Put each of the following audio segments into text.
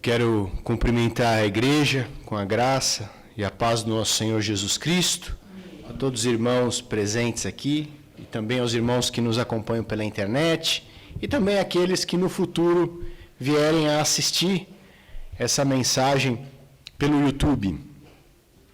Quero cumprimentar a igreja com a graça e a paz do nosso Senhor Jesus Cristo, a todos os irmãos presentes aqui e também aos irmãos que nos acompanham pela internet e também aqueles que no futuro vierem a assistir essa mensagem pelo YouTube.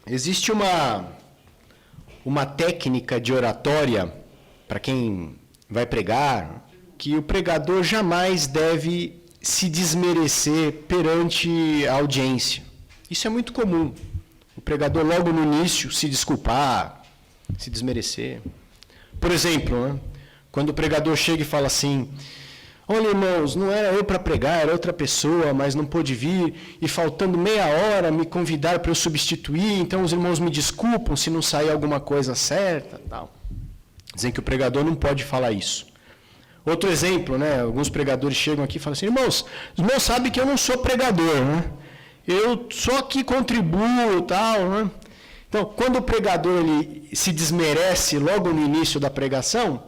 Existe uma técnica de oratória para quem vai pregar, que o pregador jamais deve se desmerecer perante a audiência. Isso é muito comum. O pregador logo no início se desculpar, se desmerecer. Por exemplo, quando o pregador chega e fala assim: olha, irmãos, não era eu para pregar, era outra pessoa, mas não pôde vir, e faltando meia hora me convidaram para eu substituir, então os irmãos me desculpam se não sair alguma coisa certa, tal. Dizem que o pregador não pode falar isso. Outro exemplo, alguns pregadores chegam aqui e falam assim: irmãos, os irmãos sabem que eu não sou pregador, eu só que contribuo, tal, Então, quando o pregador ele se desmerece logo no início da pregação,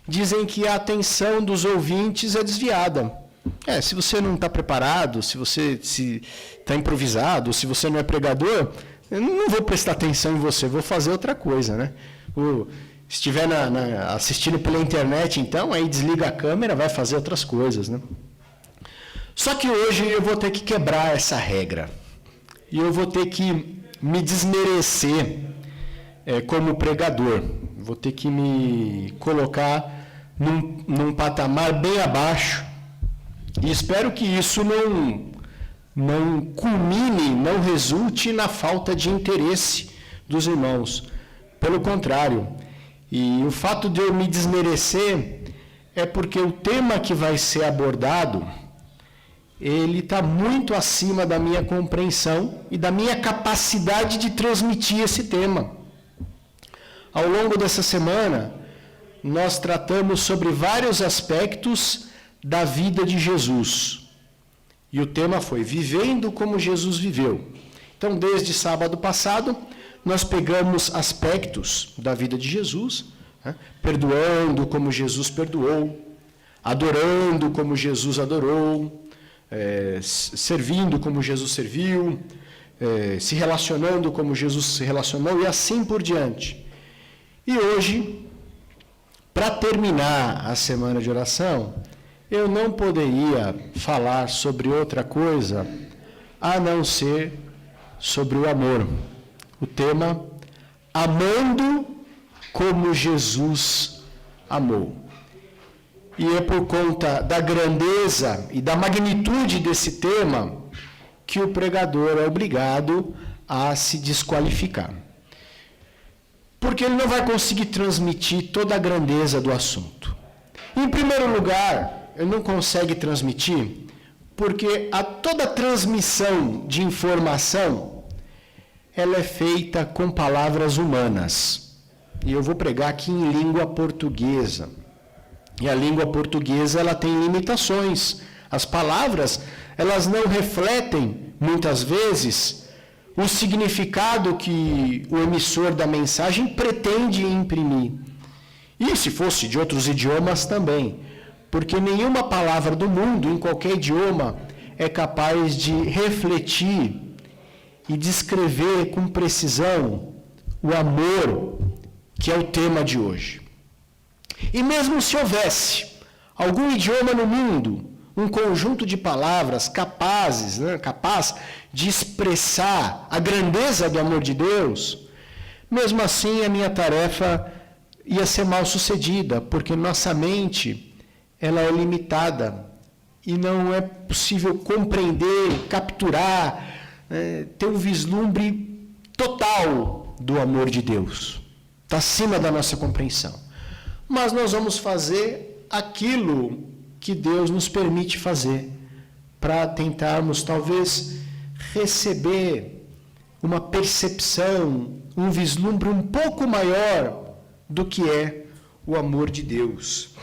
dizem que a atenção dos ouvintes é desviada. Se você não está preparado, se você está improvisado, se você não é pregador, eu não vou prestar atenção em você, vou fazer outra coisa, Se estiver assistindo pela internet, então, aí desliga a câmera, vai fazer outras coisas, Só que hoje eu vou ter que quebrar essa regra. E eu vou ter que me desmerecer como pregador. Vou ter que me colocar num patamar bem abaixo. E espero que isso não culmine, não resulte na falta de interesse dos irmãos. Pelo contrário. E o fato de eu me desmerecer é porque o tema que vai ser abordado, ele está muito acima da minha compreensão e da minha capacidade de transmitir esse tema. Ao longo dessa semana, nós tratamos sobre vários aspectos da vida de Jesus. E o tema foi Vivendo como Jesus viveu. Então, desde sábado passado, nós pegamos aspectos da vida de Jesus, perdoando como Jesus perdoou, adorando como Jesus adorou, servindo como Jesus serviu, se relacionando como Jesus se relacionou e assim por diante. E hoje, para terminar a semana de oração, eu não poderia falar sobre outra coisa a não ser sobre o amor. O tema, amando como Jesus amou. E é por conta da grandeza e da magnitude desse tema que o pregador é obrigado a se desqualificar. Porque ele não vai conseguir transmitir toda a grandeza do assunto. Em primeiro lugar, ele não consegue transmitir porque toda transmissão de informação ela é feita com palavras humanas. E eu vou pregar aqui em língua portuguesa. E a língua portuguesa, ela tem limitações. As palavras, elas não refletem, muitas vezes, o significado que o emissor da mensagem pretende imprimir. E se fosse de outros idiomas também. Porque nenhuma palavra do mundo, em qualquer idioma, é capaz de refletir e descrever com precisão o amor que é o tema de hoje. E mesmo se houvesse algum idioma no mundo, um conjunto de palavras capaz de expressar a grandeza do amor de Deus, mesmo assim a minha tarefa ia ser mal sucedida, porque nossa mente ela é limitada e não é possível compreender, capturar, ter um vislumbre total do amor de Deus. Está acima da nossa compreensão. Mas nós vamos fazer aquilo que Deus nos permite fazer, para tentarmos, talvez, receber uma percepção, um vislumbre um pouco maior do que é o amor de Deus.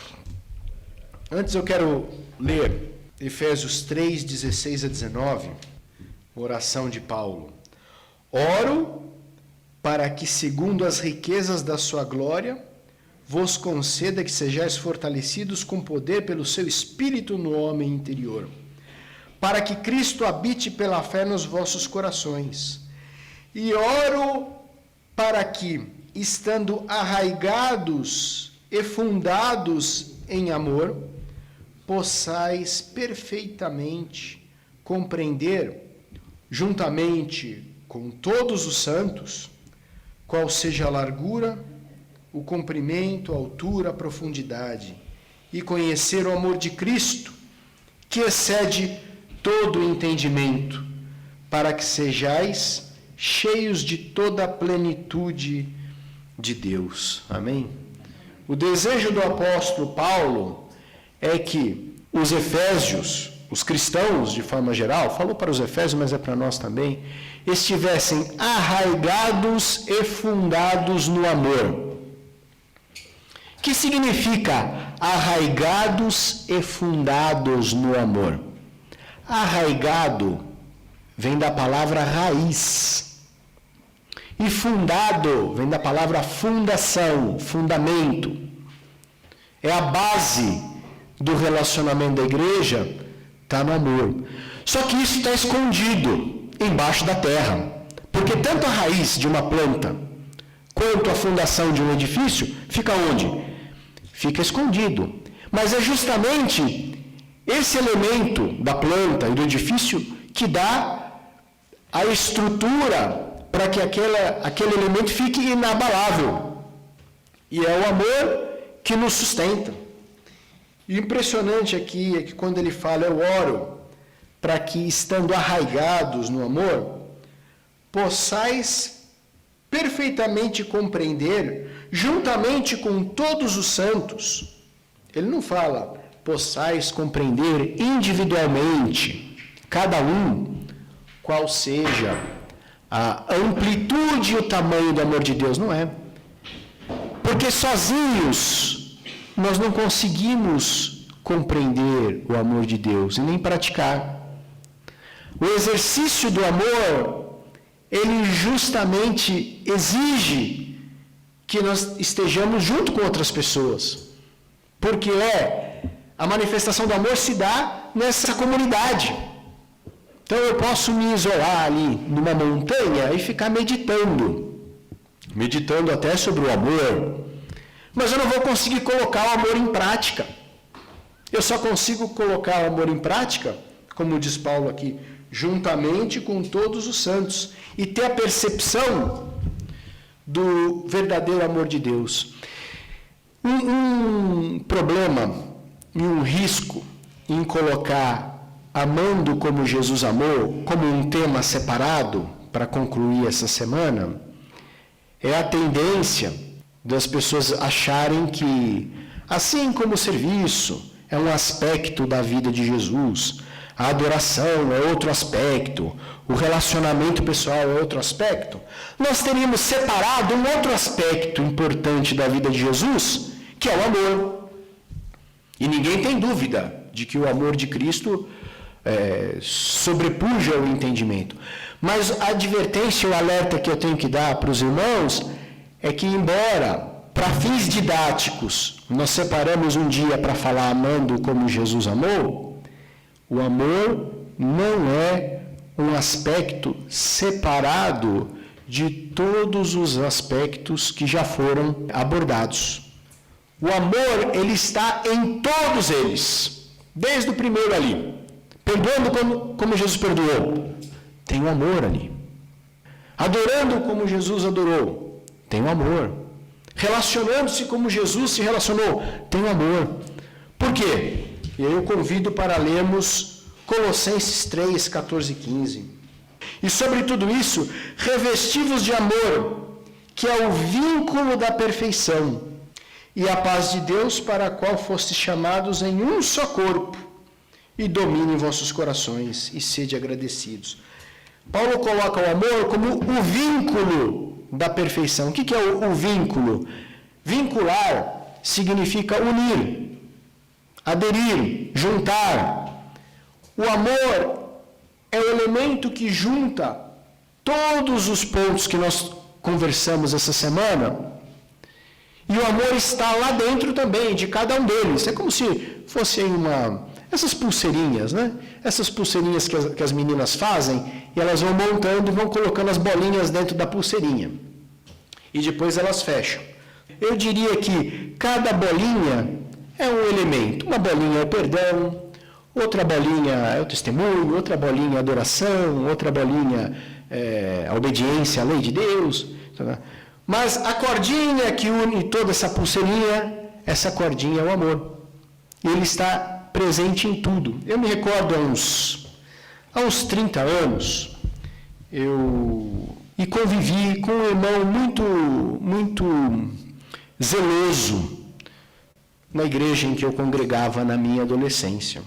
Antes eu quero ler Efésios 3, 16 a 19, oração de Paulo. Oro para que, segundo as riquezas da sua glória, vos conceda que sejais fortalecidos com poder pelo seu Espírito no homem interior, para que Cristo habite pela fé nos vossos corações. E oro para que, estando arraigados e fundados em amor, possais perfeitamente compreender, juntamente com todos os santos, qual seja a largura, o comprimento, a altura, a profundidade, e conhecer o amor de Cristo, que excede todo o entendimento, para que sejais cheios de toda a plenitude de Deus. Amém? O desejo do apóstolo Paulo é que os efésios, os cristãos de forma geral, falou para os efésios, mas é para nós também, estivessem arraigados e fundados no amor. O que significa arraigados e fundados no amor? Arraigado vem da palavra raiz. E fundado vem da palavra fundação, fundamento. É a base do relacionamento da igreja, está no amor. Só que isso está escondido embaixo da terra. Porque tanto a raiz de uma planta quanto a fundação de um edifício fica onde? Fica escondido. Mas é justamente esse elemento da planta e do edifício que dá a estrutura para que aquele elemento fique inabalável. E é o amor que nos sustenta. E o impressionante aqui é que quando ele fala, eu oro para que, estando arraigados no amor, possais perfeitamente compreender, juntamente com todos os santos. Ele não fala, possais compreender individualmente, cada um, qual seja a amplitude e o tamanho do amor de Deus. Não é. Porque sozinhos nós não conseguimos compreender o amor de Deus e nem praticar. O exercício do amor, ele justamente exige que nós estejamos junto com outras pessoas. Porque a manifestação do amor se dá nessa comunidade. Então eu posso me isolar ali numa montanha e ficar meditando até sobre o amor, mas eu não vou conseguir colocar o amor em prática. Eu só consigo colocar o amor em prática, como diz Paulo aqui, juntamente com todos os santos, e ter a percepção do verdadeiro amor de Deus. Um problema e um risco em colocar amando como Jesus amou, como um tema separado, para concluir essa semana, é a tendência das pessoas acharem que, assim como o serviço é um aspecto da vida de Jesus, a adoração é outro aspecto, o relacionamento pessoal é outro aspecto, nós teríamos separado um outro aspecto importante da vida de Jesus, que é o amor. E ninguém tem dúvida de que o amor de Cristo sobrepuja o entendimento. Mas a advertência, o alerta que eu tenho que dar para os irmãos é que, embora, para fins didáticos, nós separamos um dia para falar amando como Jesus amou, o amor não é um aspecto separado de todos os aspectos que já foram abordados. O amor, ele está em todos eles, desde o primeiro ali. Perdoando como Jesus perdoou, tem um amor ali. Adorando como Jesus adorou, tem um amor. Relacionando-se como Jesus se relacionou, tem um amor. Por quê? E aí eu convido para lermos Colossenses 3, 14 e 15. E sobre tudo isso, revestivos de amor, que é o vínculo da perfeição, e a paz de Deus, para a qual fostes chamados em um só corpo, e dominem vossos corações, e sede agradecidos. Paulo coloca o amor como o vínculo da perfeição. O que é o vínculo? Vincular significa unir, aderir, juntar. O amor é o elemento que junta todos os pontos que nós conversamos essa semana. E o amor está lá dentro também, de cada um deles. É como se fosse uma essas pulseirinhas, né? Essas pulseirinhas que as meninas fazem, e elas vão montando e vão colocando as bolinhas dentro da pulseirinha. E depois elas fecham. Eu diria que cada bolinha é um elemento. Uma bolinha é o perdão, outra bolinha é o testemunho, outra bolinha é a adoração, outra bolinha é a obediência à lei de Deus. Mas a cordinha que une toda essa pulseirinha, essa cordinha é o amor. Ele está presente em tudo. Eu me recordo há uns 30 anos, eu convivi com um irmão muito zeloso na igreja em que eu congregava na minha adolescência.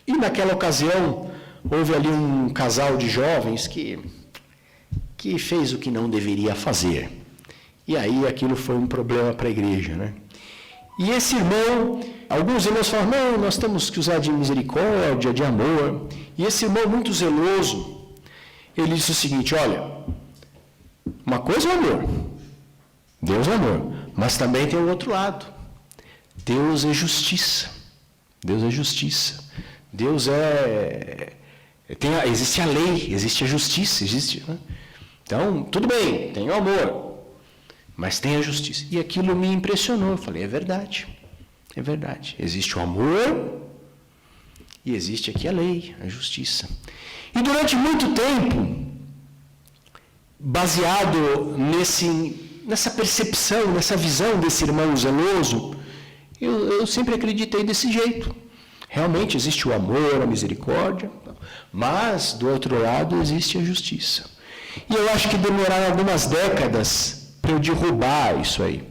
E naquela ocasião, houve ali um casal de jovens que fez o que não deveria fazer. E aí aquilo foi um problema para a igreja, né? E esse irmão, alguns irmãos falam, não, nós temos que usar de misericórdia, de amor. E esse irmão muito zeloso, ele disse o seguinte, olha, uma coisa é o amor, Deus é amor, mas também tem o outro lado. Deus é justiça. Deus é justiça. Deus existe a lei, existe a justiça, existe, né? Então, tudo bem, tem o amor, mas tem a justiça. E aquilo me impressionou. Eu falei, é verdade. Existe o amor e existe aqui a lei, a justiça. E durante muito tempo, baseado nessa percepção, nessa visão desse irmão zeloso, eu sempre acreditei desse jeito. Realmente existe o amor, a misericórdia, mas, do outro lado, existe a justiça. E eu acho que demoraram algumas décadas para eu derrubar isso aí.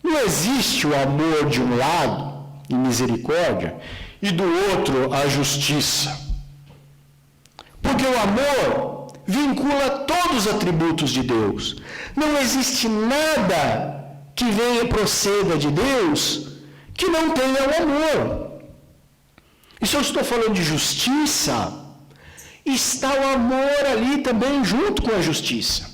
Não existe o amor de um lado, e misericórdia, e do outro a justiça. Porque o amor vincula todos os atributos de Deus. Não existe nada que venha e proceda de Deus que não tenha o amor. E se eu estou falando de justiça, está o amor ali também junto com a justiça.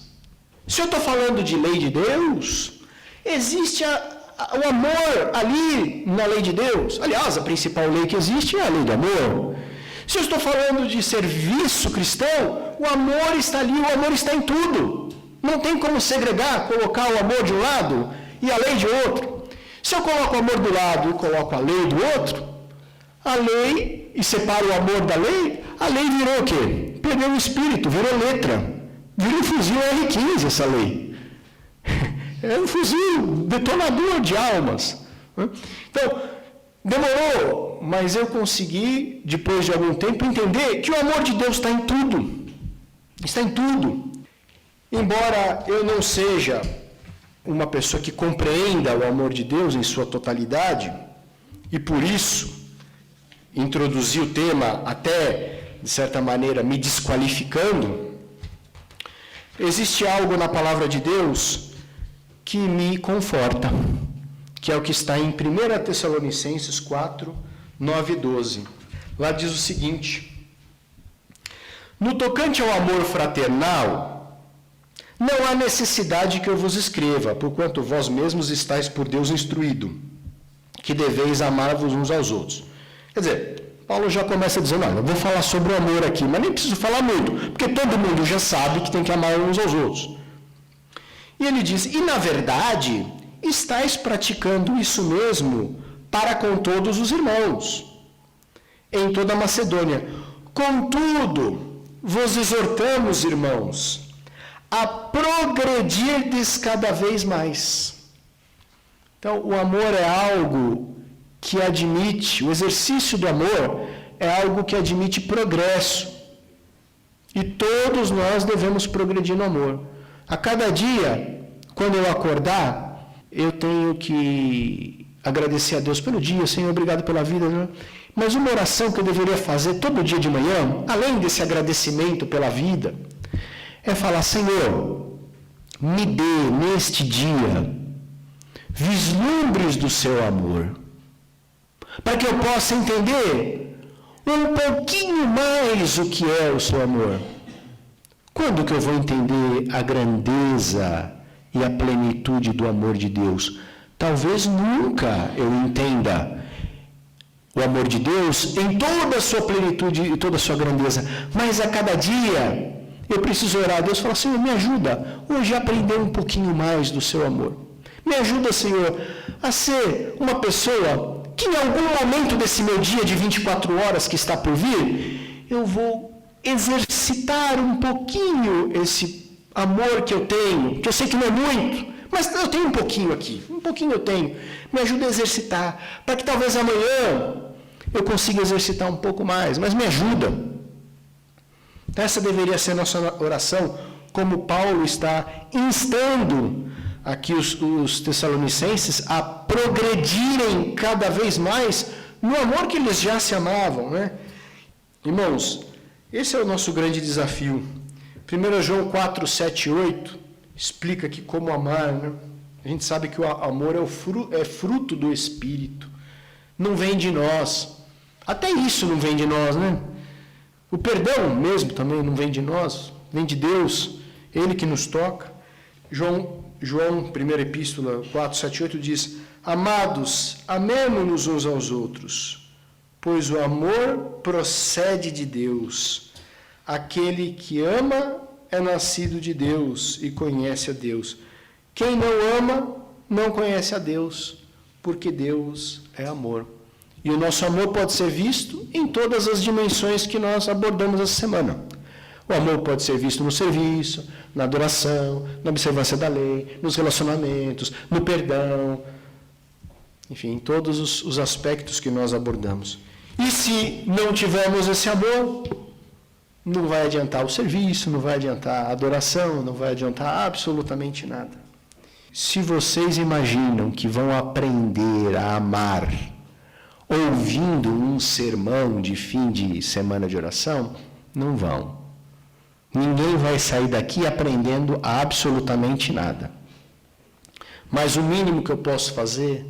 Se eu estou falando de lei de Deus, existe o amor ali na lei de Deus. Aliás, a principal lei que existe é a lei do amor. Se eu estou falando de serviço cristão, o amor está ali, o amor está em tudo. Não tem como segregar, colocar o amor de um lado e a lei de outro. Se eu coloco o amor do lado e coloco a lei do outro, a lei, e separo o amor da lei, a lei virou o quê? Perdeu o espírito, virou letra. Virou um fuzil R-15 essa lei. É um fuzil detonador de almas. Então, demorou, mas eu consegui, depois de algum tempo, entender que o amor de Deus está em tudo. Está em tudo. Embora eu não seja uma pessoa que compreenda o amor de Deus em sua totalidade, e por isso introduzi o tema até, de certa maneira, me desqualificando, existe algo na palavra de Deus que me conforta, que é o que está em 1 Tessalonicenses 4, 9 e 12. Lá diz o seguinte: no tocante ao amor fraternal, não há necessidade que eu vos escreva, porquanto vós mesmos estáis por Deus instruído, que deveis amar-vos uns aos outros. Quer dizer, Paulo já começa dizendo, olha, eu vou falar sobre o amor aqui, mas nem preciso falar muito, porque todo mundo já sabe que tem que amar uns aos outros. E ele diz, e na verdade, estáis praticando isso mesmo para com todos os irmãos, em toda a Macedônia. Contudo, vos exortamos, irmãos, a progredirdes cada vez mais. Então, o amor é algo que admite, o exercício do amor é algo que admite progresso. E todos nós devemos progredir no amor. A cada dia, quando eu acordar, eu tenho que agradecer a Deus pelo dia, Senhor, obrigado pela vida, né? Mas uma oração que eu deveria fazer todo dia de manhã, além desse agradecimento pela vida, é falar, Senhor, me dê neste dia vislumbres do seu amor, para que eu possa entender um pouquinho mais o que é o seu amor. Quando que eu vou entender a grandeza e a plenitude do amor de Deus? Talvez nunca eu entenda o amor de Deus em toda a sua plenitude e toda a sua grandeza, mas a cada dia eu preciso orar a Deus e falar: Senhor, me ajuda hoje a aprender um pouquinho mais do seu amor. Me ajuda, Senhor, a ser uma pessoa que em algum momento desse meu dia de 24 horas que está por vir, eu vou exercitar um pouquinho esse amor que eu tenho, que eu sei que não é muito, mas eu tenho um pouquinho aqui, um pouquinho eu tenho. Me ajuda a exercitar, para que talvez amanhã eu consiga exercitar um pouco mais, mas me ajuda. Essa deveria ser a nossa oração, como Paulo está instando aqui os Tessalonicenses a progredirem cada vez mais no amor que eles já se amavam, né? Irmãos, esse é o nosso grande desafio. 1 João 4, 7 e 8 explica aqui como amar, né? A gente sabe que o amor é fruto do Espírito, não vem de nós. Até isso não vem de nós, né? O perdão mesmo também não vem de nós, vem de Deus, Ele que nos toca. João, primeira epístola, 4, 7 e 8 diz: Amados, amemo-nos uns aos outros, pois o amor procede de Deus. Aquele que ama é nascido de Deus e conhece a Deus. Quem não ama não conhece a Deus, porque Deus é amor. E o nosso amor pode ser visto em todas as dimensões que nós abordamos essa semana. O amor pode ser visto no serviço, na adoração, na observância da lei, nos relacionamentos, no perdão, enfim, em todos os aspectos que nós abordamos. E se não tivermos esse amor, não vai adiantar o serviço, não vai adiantar a adoração, não vai adiantar absolutamente nada. Se vocês imaginam que vão aprender a amar ouvindo um sermão de fim de semana de oração, não vão. Ninguém vai sair daqui aprendendo absolutamente nada. Mas o mínimo que eu posso fazer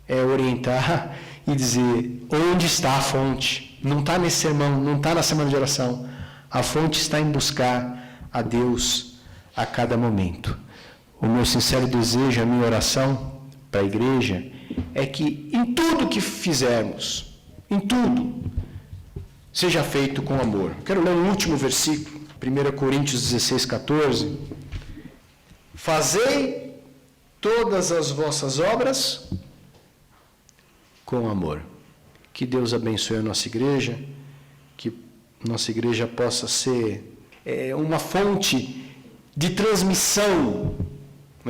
é orientar e dizer onde está a fonte. Não está nesse sermão, não está na semana de oração. A fonte está em buscar a Deus a cada momento. O meu sincero desejo, a minha oração para a igreja, é que em tudo que fizermos, em tudo, seja feito com amor. Quero ler um último versículo, 1 Coríntios 16, 14. Fazei todas as vossas obras com amor. Que Deus abençoe a nossa igreja, que nossa igreja possa ser uma fonte de transmissão,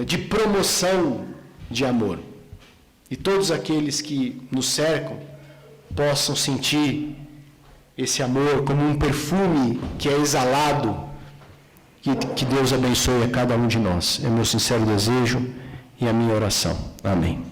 de promoção de amor. E todos aqueles que nos cercam possam sentir esse amor como um perfume que é exalado. Que Deus abençoe a cada um de nós. É meu sincero desejo e a minha oração. Amém.